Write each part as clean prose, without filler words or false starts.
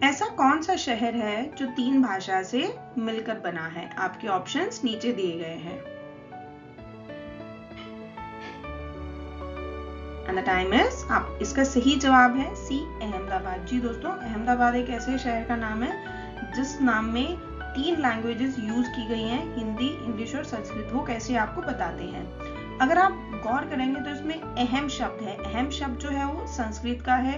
ऐसा कौन सा शहर है जो 3 भाषा से मिलकर बना है? आपके ऑप्शंस नीचे दिए गए हैं। एंड द टाइम इज, आप इसका सही जवाब है सी, अहमदाबाद। जी दोस्तों, अहमदाबाद एक ऐसे शहर का नाम है जिस नाम में 3 लैंग्वेजेस यूज की गई हैं, हिंदी, इंग्लिश और संस्कृत। वो कैसे आपको बताते हैं। अगर आप गौर करेंगे तो इसमें अहम शब्द है। अहम शब्द जो है वो संस्कृत का है,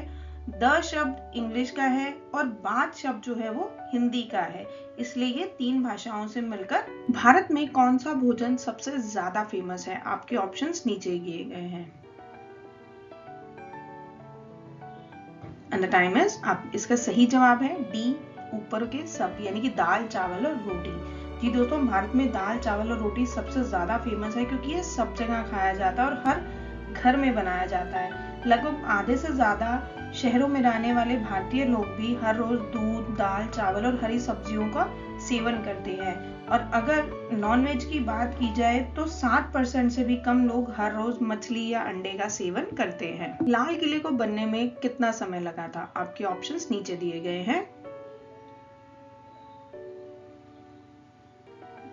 द शब्द इंग्लिश का है और बात शब्द जो है वो हिंदी का है। इसलिए ये 3 भाषाओं से मिलकर। भारत में कौन सा भोजन सबसे ज्यादा फेमस है? आपके ऑप्शंस नीचे दिए गए हैं। एंड द टाइम इज, आप इसका सही जवाब है डी, ऊपर के सब, यानी कि दाल, चावल और रोटी। जी दोस्तों, भारत में दाल, चावल और रोटी सबसे ज्यादा फेमस है क्योंकि ये सब जगह खाया जाता है और हर घर में बनाया जाता है। लगभग आधे से ज्यादा शहरों में रहने वाले भारतीय लोग भी हर रोज दूध, दाल, चावल और हरी सब्जियों का सेवन करते हैं। और अगर नॉनवेज की बात की जाए तो 7% से भी कम लोग हर रोज मछली या अंडे का सेवन करते हैं। लाल किले को बनने में कितना समय लगा था? आपके ऑप्शंस नीचे दिए गए हैं।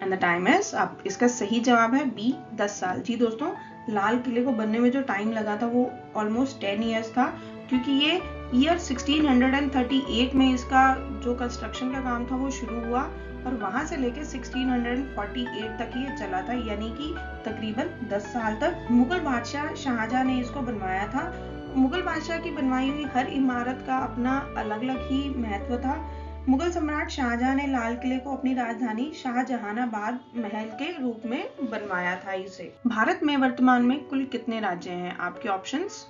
एंड द टाइम इज, आप इसका सही जवाब है बी, 10 साल। जी दोस्तों, लाल किले को बनने में जो टाइम लगा था वो ऑलमोस्ट 10 ईयर्स था, क्योंकि ये ईयर 1638 में इसका जो कंस्ट्रक्शन का काम था वो शुरू हुआ और वहां से लेके 1648 तक ये चला था, यानी कि तकरीबन 10 साल तक। मुगल बादशाह शाहजहां ने इसको बनवाया था। मुगल बादशाह की बनवाई हुई हर इमारत का अपना अलग अलग ही महत्व था। मुगल सम्राट शाहजहां ने लाल किले को अपनी राजधानी शाहजहानाबाद महल के रूप में बनवाया था इसे। भारत में वर्तमान में कुल कितने राज्य हैं? आपके options.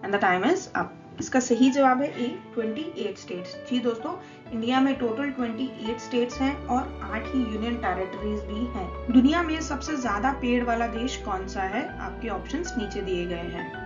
And the time is up. इसका सही जवाब है ए, 28 स्टेट्स। जी दोस्तों, इंडिया में टोटल 28 स्टेट्स हैं और 8 ही यूनियन टेरिटरीज भी हैं। दुनिया में सबसे ज्यादा पेड़ वाला देश कौन सा है? आपके ऑप्शंस नीचे दिए गए हैं।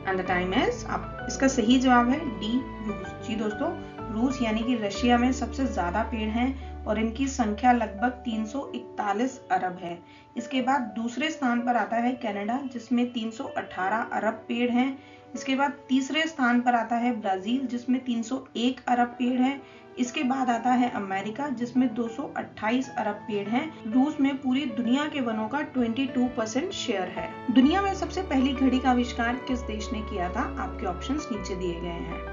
And the time is up. इसका सही जवाब है डी, रूस। जी दोस्तों, रूस यानी कि रशिया में सबसे ज्यादा पेड़ हैं और इनकी संख्या लगभग 341 अरब है। इसके बाद दूसरे स्थान पर आता है कनाडा, जिसमें 318 अरब पेड़ हैं। इसके बाद तीसरे स्थान पर आता है ब्राजील, जिसमें 301 अरब पेड़ हैं। इसके बाद आता है अमेरिका, जिसमें 228 अरब पेड़ हैं। रूस में पूरी दुनिया के वनों का 22% शेयर है। दुनिया में सबसे पहली घड़ी का आविष्कार किस देश ने किया था? आपके ऑप्शंस नीचे दिए गए हैं।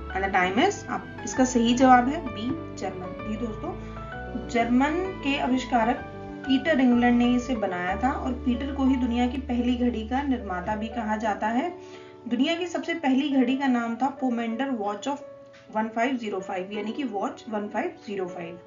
And the time is up. इसका सही जवाब है बी, जर्मन। जी दोस्तों, जर्मन के आविष्कारक पीटर इंग्लैंड ने इसे बनाया था और पीटर को ही दुनिया की पहली घड़ी का निर्माता भी कहा जाता है। दुनिया की सबसे पहली घड़ी का नाम था पोमेंडर वॉच ऑफ 1505, यानी कि वॉच 1505।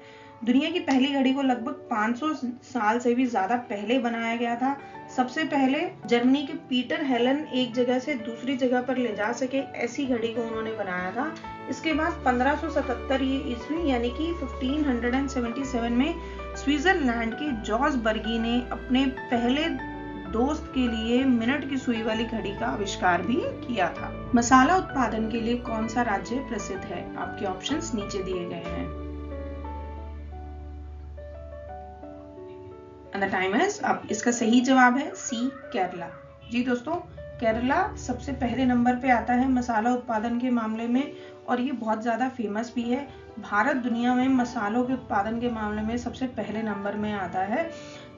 दुनिया की पहली घड़ी को लगभग 500 साल से भी ज्यादा पहले बनाया गया था। सबसे पहले जर्मनी के पीटर हेलन एक जगह से दूसरी जगह पर ले जा सके, ऐसी घड़ी को उन्होंने बनाया था। इसके बाद 1577 ईस्वी यानी कि 1577 में स्विट्जरलैंड के जॉर्ज बर्गी ने अपने पहले दोस्त के लिए मिनट की सुई वाली घड़ी का आविष्कार भी किया था। मसाला उत्पादन के लिए कौन सा राज्य प्रसिद्ध है? आपके ऑप्शंस नीचे दिए गए हैं। And the time is up. इसका सही जवाब है सी, केरला। जी दोस्तों, केरला सबसे पहले नंबर पे आता है मसाला उत्पादन के मामले में और ये बहुत ज्यादा फेमस भी है। भारत दुनिया में मसालों के उत्पादन के मामले में सबसे पहले नंबर में आता है।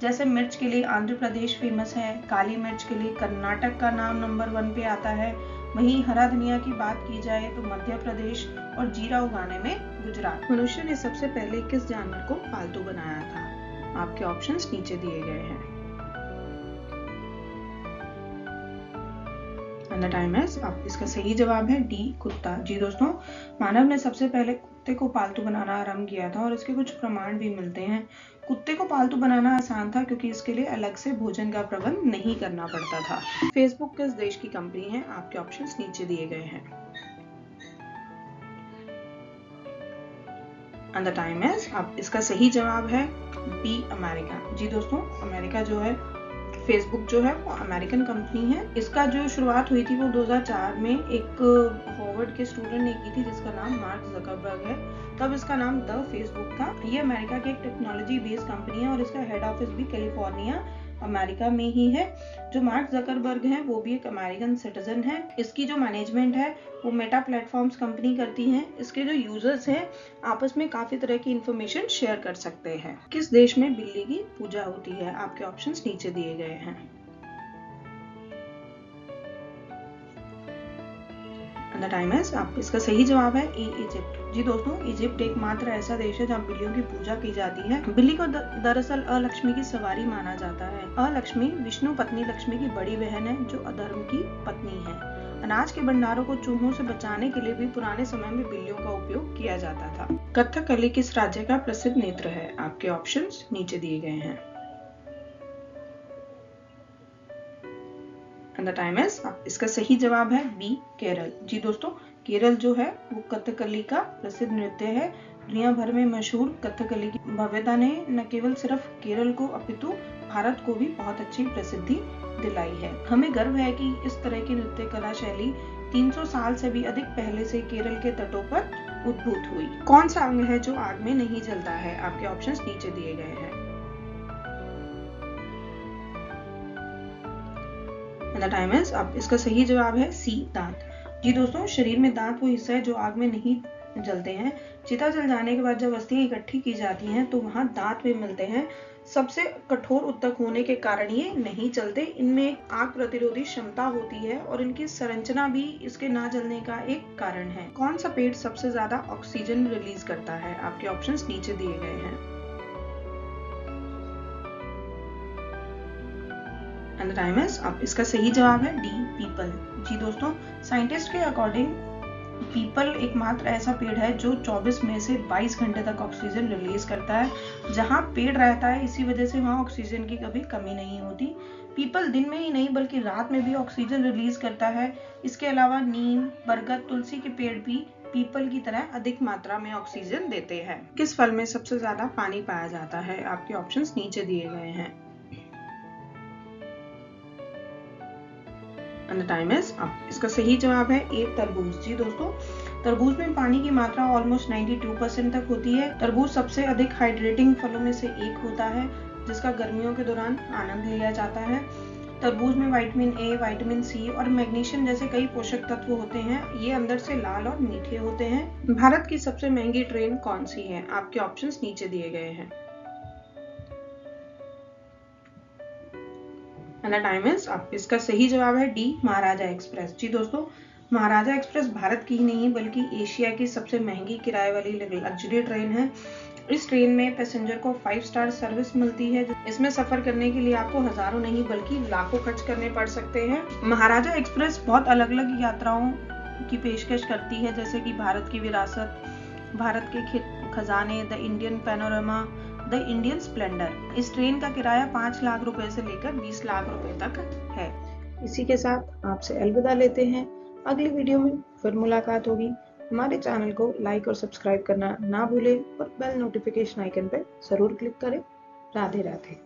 जैसे मिर्च के लिए आंध्र प्रदेश फेमस है, काली मिर्च के लिए कर्नाटक का नाम नंबर 1 पे आता है। वहीं हरा धनिया की बात की जाए तो मध्य प्रदेश और जीरा उगाने में गुजरात। मनुष्य ने सबसे पहले किस जानवर को पालतू बनाया था? आपके ऑप्शंस नीचे दिए गए हैं। And the time is up. इसका सही जवाब है डी, कुत्ता। जी दोस्तों, मानव ने सबसे पहले कुत्ते को पालतू बनाना आरंभ किया था और इसके कुछ प्रमाण भी मिलते हैं। कुत्ते को पालतू बनाना आसान था क्योंकि इसके लिए अलग से भोजन का प्रबंध नहीं करना पड़ता था। फेसबुक किस देश की कंपनी है? आपके ऑप्शंस नीचे दिए गए हैं। And the time is up. इसका सही जवाब है बी, अमेरिका। जी दोस्तों, अमेरिका जो है फेसबुक जो है वो अमेरिकन कंपनी है। इसका जो शुरुआत हुई थी वो 2004 में एक हार्वर्ड के स्टूडेंट ने की थी जिसका नाम मार्क ज़करबर्ग है। तब इसका नाम द फेसबुक था। ये अमेरिका की एक टेक्नोलॉजी बेस्ड कंपनी है और इसका हेड ऑफिस भी कैलिफोर्निया अमेरिका में ही है। जो मार्क ज़करबर्ग है वो भी एक अमेरिकन सिटीजन है। इसकी जो मैनेजमेंट है वो मेटा प्लेटफॉर्म्स कंपनी करती है। इसके जो यूजर्स हैं आपस में काफी तरह की इंफॉर्मेशन शेयर कर सकते हैं। किस देश में बिल्ली की पूजा होती है? आपके ऑप्शंस नीचे दिए गए हैं। द टाइम है आप इसका सही जवाब है ए, इजिप्ट। जी दोस्तों, इजिप्ट एकमात्र ऐसा देश है जहाँ बिल्लियों की पूजा की जाती है। बिल्ली को दरअसल अलक्ष्मी की सवारी माना जाता है। अलक्ष्मी विष्णु पत्नी लक्ष्मी की बड़ी बहन है जो अधर्म की पत्नी है। अनाज के भंडारों को चूहों से बचाने के लिए भी पुराने समय में बिल्लियों का उपयोग किया जाता था। कथकली किस राज्य का प्रसिद्ध नृत्य है? आपके ऑप्शंस नीचे दिए गए हैं। The time is up. इसका सही जवाब है बी, केरल। जी दोस्तों, केरल जो है वो कथकली का प्रसिद्ध नृत्य है। दुनिया भर में मशहूर कथकली की भव्यता ने न केवल सिर्फ केरल को अपितु भारत को भी बहुत अच्छी प्रसिद्धि दिलाई है। हमें गर्व है कि इस तरह की नृत्य कला शैली 300 साल से भी अधिक पहले से केरल के तटों पर उद्भूत हुई। कौन सा अंग है जो आग में नहीं जलता है? आपके ऑप्शंस नीचे दिए गए हैं। टाइम इज अब इसका सही जवाब है सी, दांत। जी दोस्तों, शरीर में दांत वो हिस्सा है जो आग में नहीं जलते हैं। चिता जल जाने के बाद जब अस्थियां इकट्ठी की जाती हैं तो वहां दांत भी मिलते हैं। सबसे कठोर ऊतक होने के कारण ये नहीं चलते। इनमें एक आग प्रतिरोधी क्षमता होती है और इनकी संरचना भी इसके ना जलने का एक कारण है। कौन सा पेड़ सबसे ज्यादा ऑक्सीजन रिलीज करता है? आपके ऑप्शंस नीचे दिए गए हैं। एंड द टाइम इज अब इसका सही जवाब है डी, पीपल। जी दोस्तों, साइंटिस्ट के अकॉर्डिंग पीपल एकमात्र ऐसा पेड़ है जो 24 में से 22 घंटे तक ऑक्सीजन रिलीज करता है। जहां पेड़ रहता है इसी वजह से वहां ऑक्सीजन की कभी कमी नहीं होती। पीपल दिन में ही नहीं बल्कि रात में भी ऑक्सीजन रिलीज करता है। इसके अलावा नीम, बरगद, तुलसी के पेड़ भी पीपल की तरह अधिक मात्रा में ऑक्सीजन देते हैं। किस फल में सबसे ज्यादा पानी पाया जाता है? आपके ऑप्शंस नीचे दिए गए हैं। And the time is up. इसका सही जवाब है ए, तरबूज। जी दोस्तों, तरबूज में पानी की मात्रा ऑलमोस्ट 92% तक होती है। तरबूज सबसे अधिक हाइड्रेटिंग फलों में से एक होता है जिसका गर्मियों के दौरान आनंद लिया जाता है। तरबूज में विटामिन ए, विटामिन सी और मैग्नीशियम जैसे कई पोषक तत्व होते हैं। ये अंदर से लाल और मीठे होते हैं। भारत की सबसे महंगी ट्रेन कौन सी है? आपके ऑप्शंस नीचे दिए गए हैं। Time is up. इसका सही जवाब है डी, महाराजा एक्सप्रेस। जी दोस्तों, महाराजा एक्सप्रेस भारत की ही नहीं बल्कि एशिया की सबसे महंगी किराए वाली लग्जरी ट्रेन है। इस ट्रेन में पैसेंजर को 5 स्टार सर्विस मिलती है। इसमें सफर करने के लिए आपको हजारों नहीं बल्कि लाखों खर्च करने पड़ सकते हैं। महाराजा एक्सप्रेस बहुत अलग अलग यात्राओं की पेशकश करती है जैसे कि भारत की विरासत, भारत के खजाने, the Indian panorama, the Indian Splendor. इस ट्रेन का किराया 5 लाख रुपए से लेकर 20 लाख रुपए तक है। इसी के साथ आपसे अलविदा लेते हैं। अगली वीडियो में फिर मुलाकात होगी। हमारे चैनल को लाइक और सब्सक्राइब करना ना भूलें और बेल नोटिफिकेशन आइकन पर जरूर क्लिक करें। राधे राधे।